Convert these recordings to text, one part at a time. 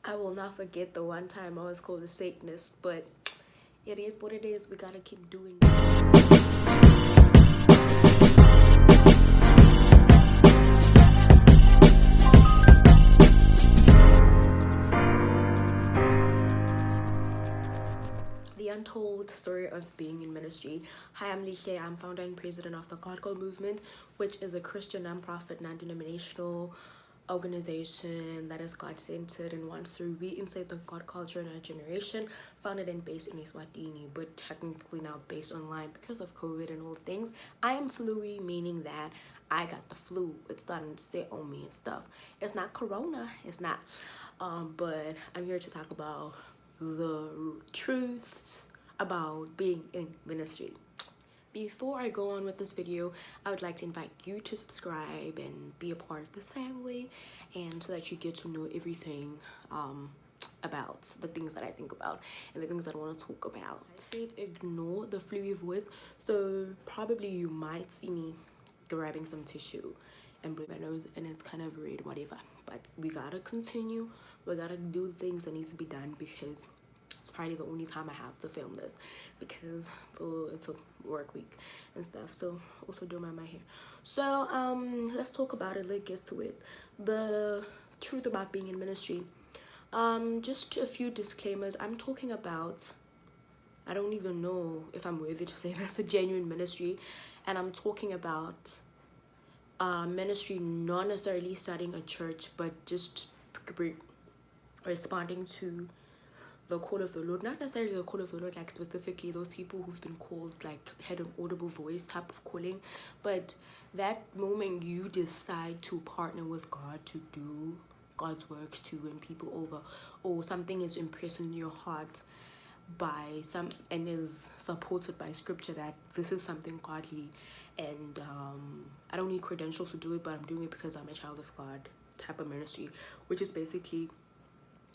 I will not forget the one time I was called a Satanist, but it is what it is. We gotta keep doing it. The untold story of being in ministry. Hi, I'm Lihle. I'm founder and president of the God Call Movement, which is a Christian nonprofit, non-denominational organization that is God-centered and wants to reinstate the God culture in our generation. Founded and based in Eswatini, but technically now based online because of COVID and all things. I am flu-y, meaning that I got the flu. It's starting to sit on me and stuff. It's not corona. It's not. But I'm here to talk about the truths about being in ministry. Before I go on with this video, I would like to invite you to subscribe and be a part of this family, and so that you get to know everything about the things that I think about and the things that I want to talk about. I said ignore the fluey voice, so probably you might see me grabbing some tissue and blowing my nose, and it's kind of red, whatever. But we gotta continue. We gotta do things that need to be done because it's probably the only time I have to film this because it's a work week and stuff. So also do my hair. So let's talk about it. Let's get to it. The truth about being in ministry. Just a few disclaimers. I'm talking about, I don't even know if I'm worthy to say that's a genuine ministry, and I'm talking about ministry not necessarily starting a church, but just responding to the call of the Lord. Not necessarily the call of the Lord, like specifically those people who've been called, like had an audible voice type of calling, but that moment you decide to partner with God to do God's work, to win people over, or something is impressed in your heart by some and is supported by scripture that this is something godly, and I don't need credentials to do it, but I'm doing it because I'm a child of God type of ministry, which is basically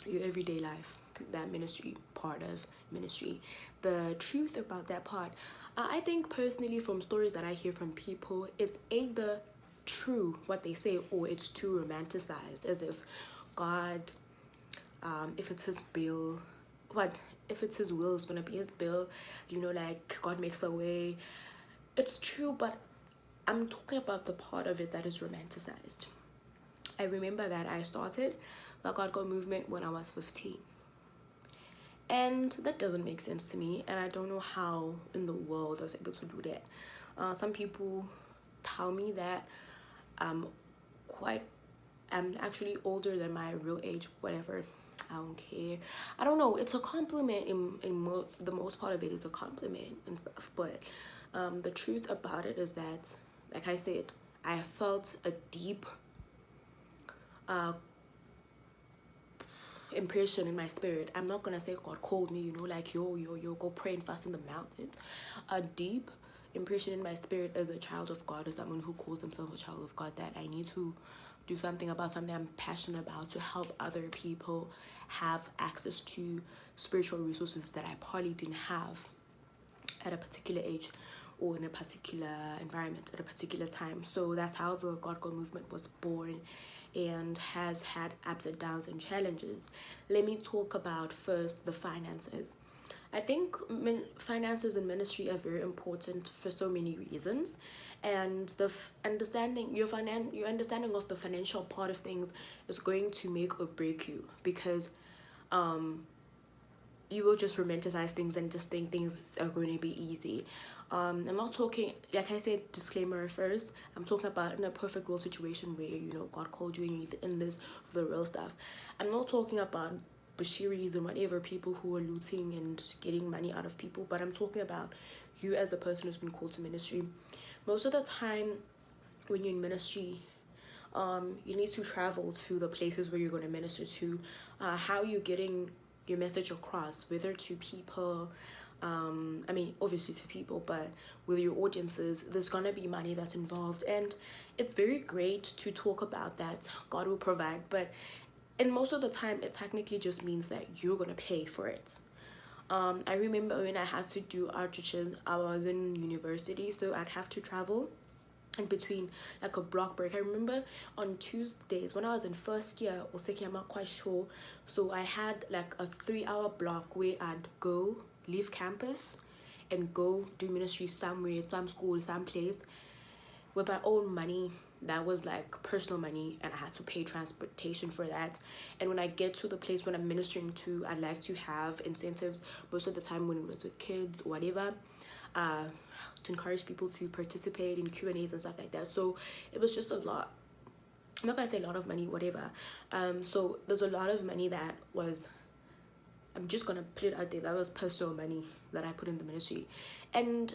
your everyday life, that ministry part of ministry. The truth about that part, I think personally from stories that I hear from people, it's either true what they say or it's too romanticized, as if God, if it's his bill, what if it's his will, it's gonna be his bill, like God makes a way. It's true, but I'm talking about the part of it that is romanticized. I remember that I started the God Go movement when I was 15, and that doesn't make sense to me, and I don't know how in the world I was able to do that. Some people tell me that I'm actually older than my real age, whatever. I don't care. I don't know. It's a compliment the most part of it is a compliment and stuff. But the truth about it is that, like I said, I felt a deep impression in my spirit. I'm not gonna say God called me, like yo, go pray and fast in the mountains. A deep impression in my spirit as a child of God, as someone who calls themselves a child of God, that I need to do something about something I'm passionate about to help other people have access to spiritual resources that I probably didn't have at a particular age or in a particular environment at a particular time. So that's how the God Go movement was born and has had ups and downs and challenges. Let me talk about first the finances. I think finances in ministry are very important for so many reasons, and the understanding your understanding of the financial part of things is going to make or break you, because you will just romanticize things and just think things are going to be easy. I'm not talking, like I said, disclaimer first, I'm talking about in a perfect world situation where God called you and you're in this for the real stuff. I'm not talking about Bashiris and whatever, people who are looting and getting money out of people, but I'm talking about you as a person who's been called to ministry. Most of the time when you're in ministry, you need to travel to the places where you're going to minister to. How you're getting your message across, whether to people, I mean obviously to people, but with your audiences, there's gonna be money that's involved, and it's very great to talk about that God will provide, but and most of the time it technically just means that you're gonna pay for it. I remember when I had to do outreaches, I was in university, so I'd have to travel in between, like a block break. I remember on Tuesdays when I was in first year or second, I'm not quite sure, so I had like a 3-hour block where I'd go leave campus and go do ministry somewhere, some school, some place, with my own money. That was like personal money, and I had to pay transportation for that. And when I get to the place when I'm ministering to, I like to have incentives most of the time when it was with kids or whatever, uh to encourage people to participate in Q&As and stuff like that. So it was just a lot. I'm not gonna say a lot of money, whatever. So there's a lot of money that was, I'm just gonna put it out there, that was personal money that I put in the ministry. And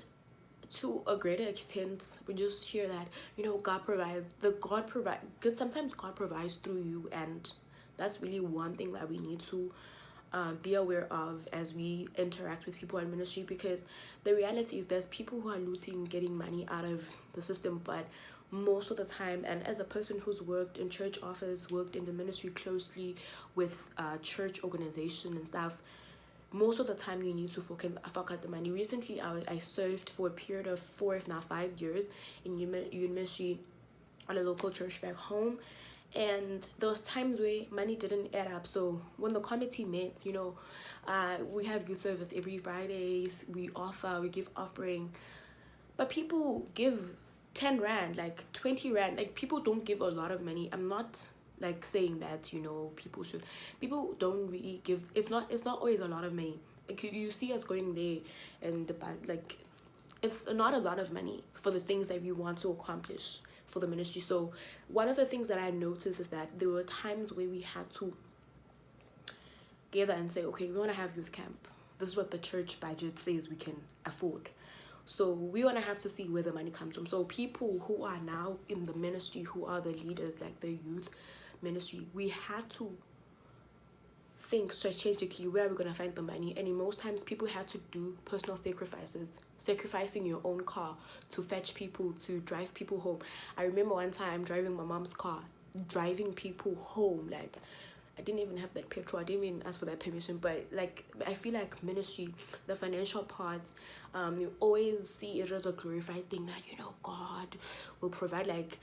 to a greater extent, we just hear that, you know, God provides, good, sometimes God provides through you. And that's really one thing that we need to be aware of as we interact with people in ministry, because the reality is there's people who are looting, getting money out of the system. But most of the time, and as a person who's worked in church office, worked in the ministry closely with church organization and stuff, most of the time you need to fork out the money. Recently, I served for a period of 4, if not 5 years in youth ministry at a local church back home, and there was times where money didn't add up. So when the committee met, you know, we have youth service every Fridays, we give offering, but people give 10 rand, like 20 rand. Like, people don't give a lot of money. I'm not like saying that, you know, people don't really give. It's not always a lot of money. Like, you see us going there, and like, it's not a lot of money for the things that we want to accomplish for the ministry. So one of the things that I noticed is that there were times where we had to gather and say, okay, we want to have youth camp. This is what the church budget says we can afford. So we want to have to see where the money comes from. So people who are now in the ministry, who are the leaders, like the youth ministry, we had to think strategically where we're going to find the money. And in most times, people had to do personal sacrifices, sacrificing your own car to fetch people, to drive people home. I remember one time driving my mom's car, driving people home. Like, I didn't even have that petrol. I didn't even ask for that permission. But like, I feel like ministry, the financial part, you always see it as a glorified thing that, you know, God will provide. Like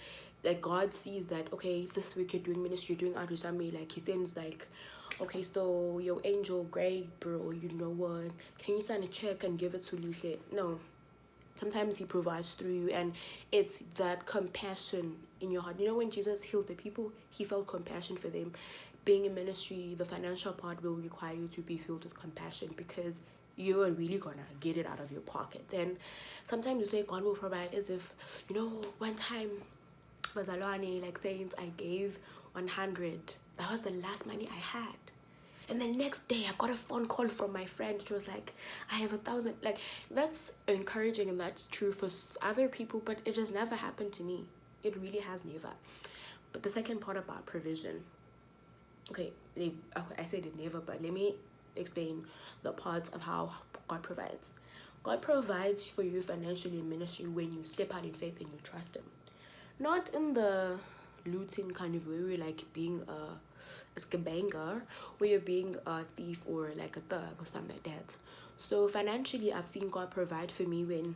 God sees that, okay, this week you're doing ministry, you're doing outreach somewhere. Like, he sends like, okay, so your angel, great, bro, you know what? Can you sign a check and give it to Lihle? No. Sometimes he provides through you, and it's that compassion in your heart. You know, when Jesus healed the people, he felt compassion for them. Being in ministry, the financial part will require you to be filled with compassion, because you are really gonna get it out of your pocket. And sometimes you say God will provide as if, you know, one time, Bazalwane, like saints, I gave 100. That was the last money I had. And the next day, I got a phone call from my friend. It was like, I have 1,000. Like, that's encouraging, and that's true for other people, but it has never happened to me. It really has never. But the second part about provision. Okay, I said it never, but let me explain the parts of how God provides. God provides for you financially in ministry when you step out in faith and you trust him. Not in the looting kind of way, where you're like being a scabanger, where you're being a thief or like a thug or something like that. So financially, I've seen God provide for me when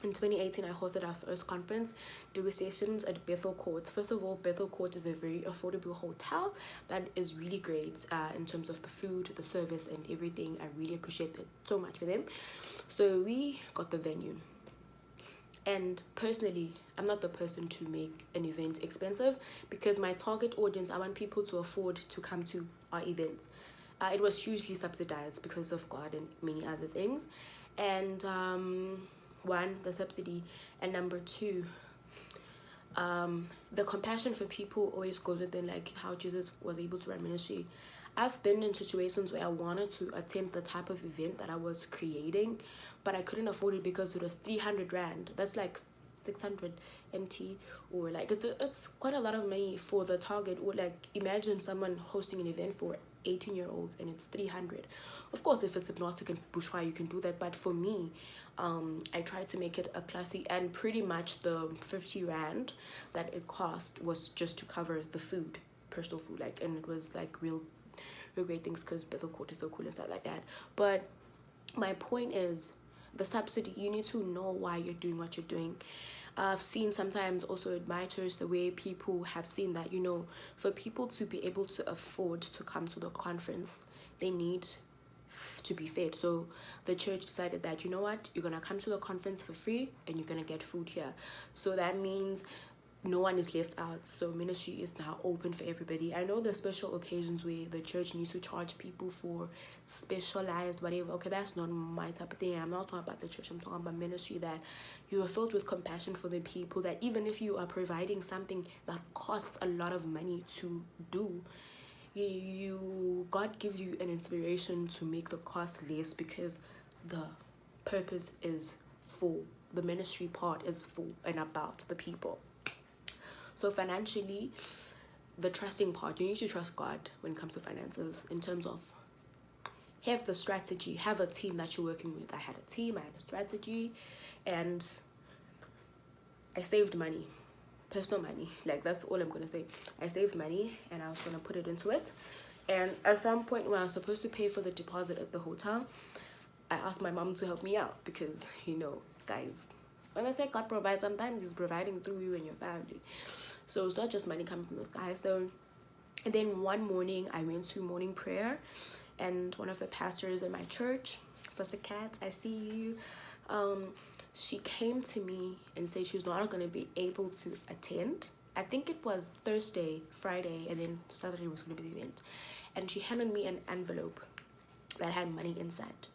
in 2018, I hosted our first conference, negotiations at Bethel Court. First of all, Bethel Court is a very affordable hotel that is really great in terms of the food, the service, and everything. I really appreciate it so much for them. So we got the venue. And personally, I'm not the person to make an event expensive, because my target audience, I want people to afford to come to our events. It was hugely subsidized because of God and many other things. And one, the subsidy, and number two, the compassion for people always goes within, like how Jesus was able to run ministry. I've been in situations where I wanted to attend the type of event that I was creating, but I couldn't afford it because it was 300 rand. That's like 600 NT, or like it's quite a lot of money for the target. Or like, imagine someone hosting an event for 18-year-olds and it's 300. Of course, if it's hypnotic and bourgeois, you can do that, but for me, I tried to make it a classy, and pretty much the 50 rand that it cost was just to cover the food, personal food, like, and it was like real great things, because Bethel Court is so cool and stuff like that. But my point is, the subsidy, you need to know why you're doing what you're doing. I've seen sometimes also at my church the way people have seen that, you know, for people to be able to afford to come to the conference, they need to be fed. So the church decided that, you know what, you're gonna come to the conference for free and you're gonna get food here. So that means no one is left out. So ministry is now open for everybody. I know there's special occasions where the church needs to charge people for specialized whatever. Okay, that's not my type of thing. I'm not talking about the church, I'm talking about ministry, that you are filled with compassion for the people, that even if you are providing something that costs a lot of money to do, you God gives you an inspiration to make the cost less, because the purpose is for the ministry part is for and about the people. So financially, the trusting part, you need to trust God when it comes to finances, in terms of have the strategy, have a team that you're working with. I had a team, I had a strategy, and I saved money, personal money. Like, that's all I'm gonna say. I saved money and I was gonna put it into it. And at some point when I was supposed to pay for the deposit at the hotel, I asked my mom to help me out, because, you know, guys, when I say God provides, sometimes He's providing through you and your family. So it's not just money coming from the sky. So, and then one morning I went to morning prayer, and one of the pastors in my church, Pastor Kat, I see you, she came to me and said she was not going to be able to attend. I think it was Thursday, Friday, and then Saturday was going to be the event. And she handed me an envelope that had money inside.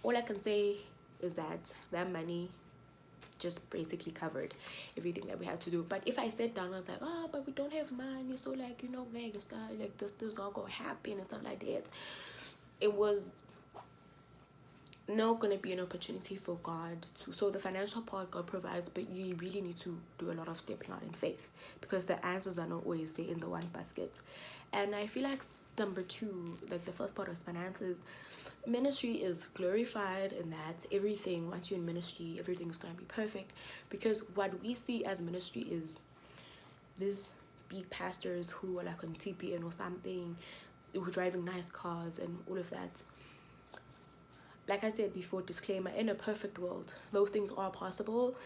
All I can say is that that money just basically covered everything that we had to do. But if I sat down, I was like, oh, but we don't have money, so like, you know, like this is all gonna happen and stuff like that. It was not gonna be an opportunity for God to. So the financial part God provides, but you really need to do a lot of stepping out in faith, because the answers are not always there in the one basket. And I feel like number two, like the first part was finances. Ministry is glorified in that everything, once you're in ministry, everything's gonna be perfect, because what we see as ministry is these big pastors who are like on TPN or something, who are driving nice cars and all of that. Like I said before, disclaimer, in a perfect world, those things are possible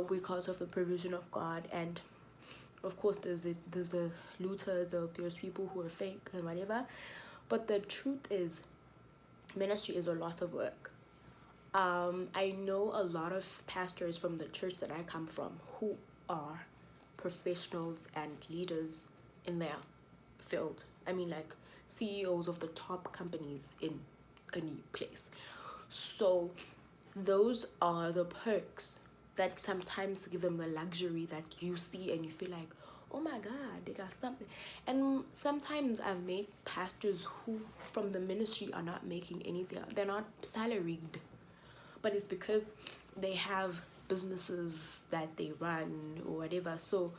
because of the provision of God. And of course, there's the looters, there's people who are fake and whatever. But the truth is, ministry is a lot of work. I know a lot of pastors from the church that I come from who are professionals and leaders in their field. I mean, like CEOs of the top companies in a new place. So those are the perks that sometimes give them the luxury that you see and you feel like, oh my God, they got something. And sometimes I've met pastors who from the ministry are not making anything. They're not salaried, but it's because they have businesses that they run or whatever. So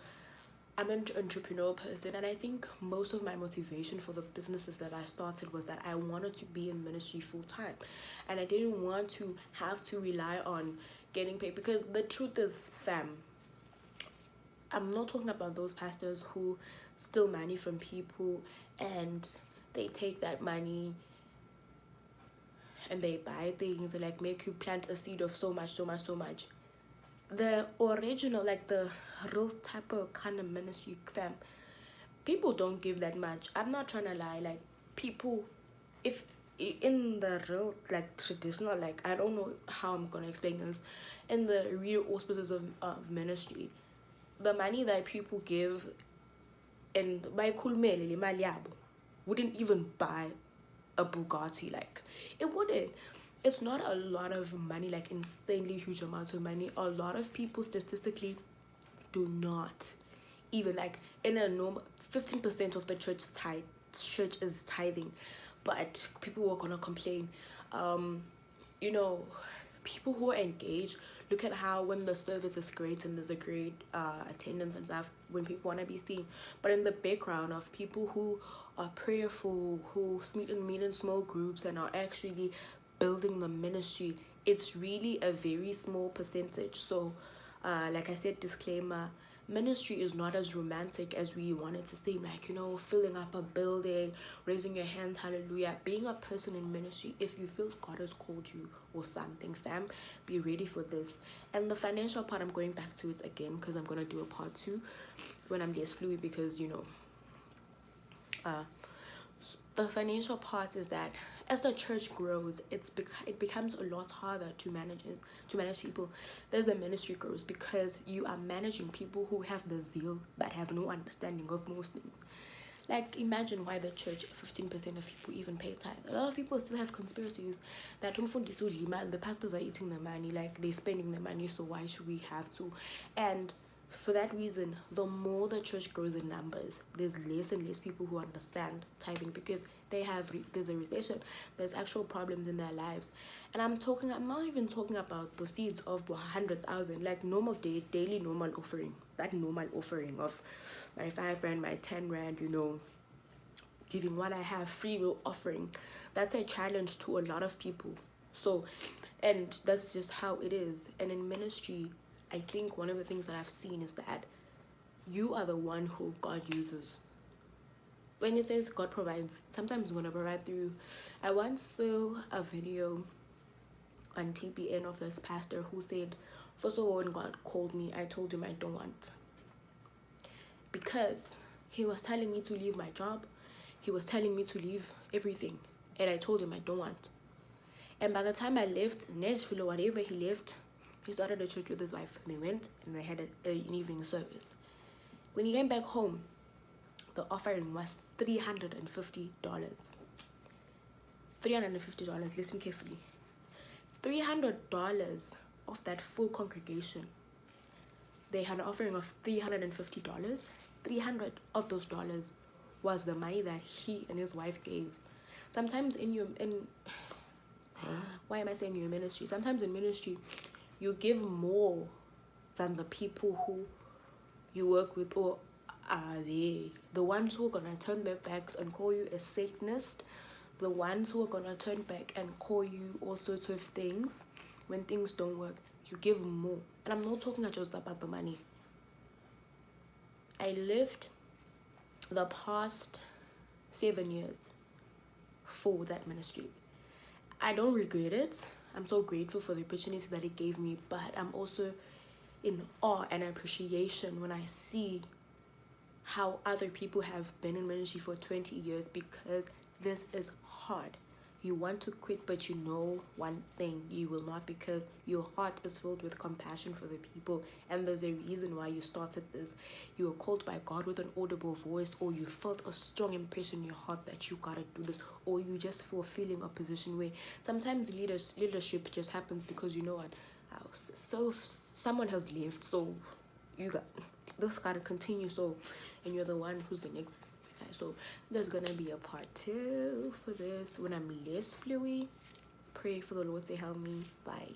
I'm an entrepreneurial person, and I think most of my motivation for the businesses that I started was that I wanted to be in ministry full time, and I didn't want to have to rely on getting paid, because the truth is, fam, I'm not talking about those pastors who steal money from people and they take that money and they buy things and like make you plant a seed of so much. The original, like the real type of kind of ministry, fam, people don't give that much. I'm not trying to lie. Like, people, if in the real, like, traditional, like, I don't know how I'm gonna explain this, in the real auspices of ministry, the money that people give and by kulmele imali yabo wouldn't even buy a Bugatti. Like, it wouldn't. It's not a lot of money, like insanely huge amounts of money. A lot of people statistically do not even, like, in a normal 15% of the church is tithing, but people were gonna complain. You know, people who are engaged, look at how when the service is great and there's a great attendance and stuff, when people want to be seen, but in the background of people who are prayerful, who meet in small groups and are actually building the ministry, it's really a very small percentage. So like I said, disclaimer, ministry is not as romantic as we want it to seem. Like, you know, filling up a building, raising your hands, hallelujah. Being a person in ministry, if you feel God has called you or something, fam, be ready for this. And the financial part, I'm going back to it again because I'm going to do a part 2 when I'm less fluid, because, you know, the financial part is that as the church grows, it becomes a lot harder to manage people. There's the ministry grows because you are managing people who have the zeal but have no understanding of most things. Like, imagine why the church, 15% of people even pay tithe. A lot of people still have conspiracies that the pastors are eating the money, like they're spending the money, so why should we have to? And for that reason, the more the church grows in numbers, there's less and less people who understand tithing, because there's a recession, there's actual problems in their lives. And I'm not even talking about the seeds of 100,000, like normal daily normal offering, that normal offering of my 5 rand, my 10 rand, you know, giving what I have, free will offering. That's a challenge to a lot of people. So, and that's just how it is. And in ministry, I think one of the things that I've seen is that you are the one who God uses. When it says God provides, sometimes He's going to provide through. I once saw a video on TPN of this pastor who said, first of all, when God called me, I told him I don't want. Because he was telling me to leave my job. He was telling me to leave everything. And I told him I don't want. And by the time I left Nashville or whatever he left, he started a church with his wife. And they went and they had an evening service. When he came back home, the offering was $350. $350. Listen carefully. $300 of that full congregation. They had an offering of $350. 300 of those dollars was the money that he and his wife gave. Sometimes why am I saying your ministry? Sometimes in ministry, you give more than the people who you work with or are there. The ones who are going to turn their backs and call you a Satanist, the ones who are going to turn back and call you all sorts of things when things don't work, you give more. And I'm not talking just about the money. I lived the past 7 years for that ministry. I don't regret it. I'm so grateful for the opportunity that it gave me, but I'm also in awe and appreciation when I see how other people have been in ministry for 20 years, because this is hard. You want to quit, but you know one thing, you will not, because your heart is filled with compassion for the people, and there's a reason why you started this. You were called by God with an audible voice, or you felt a strong impression in your heart that you gotta do this, or you just feel feeling a position where sometimes leadership just happens because, you know what, so someone has left, so you got this gotta continue, so, and you're the one who's the next. So there's gonna be a part 2 for this when I'm less fluid. Pray for the Lord to help me. Bye.